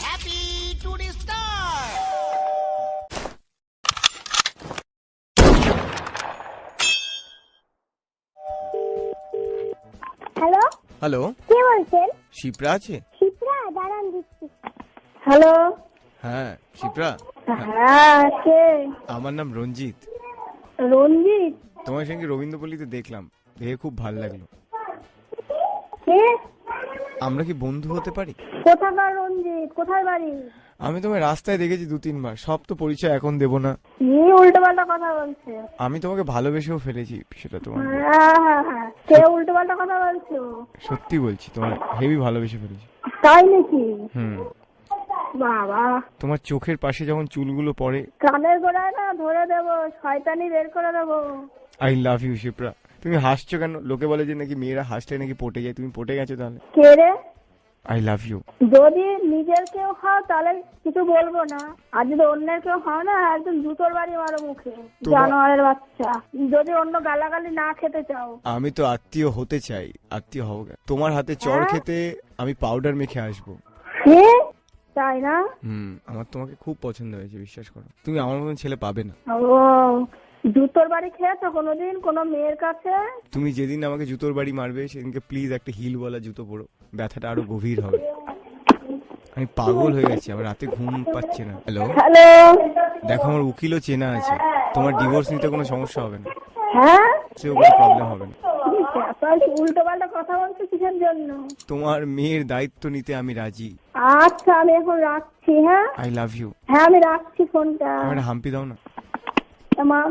Happy to the star! Hello, hello, কে বলছেন? শিপ্রা আছে? শিপ্রা, দাঁড়ান দিচ্ছি। হ্যালো। হ্যাঁ, শিপ্রা। হ্যাঁ, কে? আমার নাম রঞ্জিত। রঞ্জিত? তোমার সঙ্গে রবীন্দ্রপল্লীতে দেখলাম, দেখে খুব ভালো লাগলো। কে? আমরা কি বন্ধু হতে পারি? কোথাকার রঞ্জিত? কোথায় বাড়ি? আমি তোমায় রাস্তায় দেখেছি 2-3 বার, সব তো পরিচয় এখন দেব না। কি উল্টো পাল্টা কথা বলছে? আমি তোমাকে ভালোবেসেও ফেলেছি, সেটা তোমার। হ্যাঁ হ্যাঁ হ্যাঁ, কে উল্টো পাল্টা কথা বলছো? সত্যি বলছি, তোমার হেভি ভালোবেসে ফেলেছি। তাই নাকি? হুম। বাবা, তোমার চোখের পাশে যখন চুলগুলো পড়ে, কানের গোড়ায় না ধরে দেবো, শয়তানি বের করে দেবো। I love you Shipra. তুমি হাসছো কেন? লোকে বলে যে নাকি মেয়েরা হাসলে নাকি পটে যায়, তুমি পটে গেছো তাহলে? কে রে? I love you. যদি নিজের কেউ হও তাহলে কিছু বলবো না, আর যদি অন্যের কেউ হও না একদম জুতোর বাড়ি মারো মুখে, জানোয়ারের বাচ্চা। যদি অন্য গালাগালি না খেতে চাও। আমি তো আত্মীয় হতে চাই, আত্মীয় হবো কেন? তোমার হাতে চড় হ্যাঁ? খেতে আমি পাউডার মেখে আসবো। কি? তাই না? আমার তোমাকে খুব পছন্দ হয়েছে, বিশ্বাস করো। তুমি আমার মতন ছেলে পাবে না। ও, জুতোর বাড়ি খেয়েছো কোনোদিন কোনো মেয়ের কাছে? তুমি যেদিন আমাকে জুতোর বাড়ি মারবে সেদিনকে প্লিজ একটা হিল বলা জুতো পরো, ব্যথাটা আরো গভীর হবে। আমি পাগল হয়ে গেছি, আমার রাতে ঘুম পাচ্ছে না। Hello, hello. দেখো আমার উকিলও চেনা আছে, তোমার ডিভোর্স নিতে কোনো সমস্যা হবে না, হ্যাঁ, সেও কোনো প্রবলেম হবে না। উল্টো পাল্টা কথা বলছো কিসের জন্য? তোমার মেয়ের দায়িত্ব নিতে আমি রাজি। আচ্ছা, আমি এখন রাখছি। হ্যাঁ আই লাভ ইউ। হ্যাঁ, আমি রাখছি ফোনটা। আমার একটা হাম্পি দাও না। মা।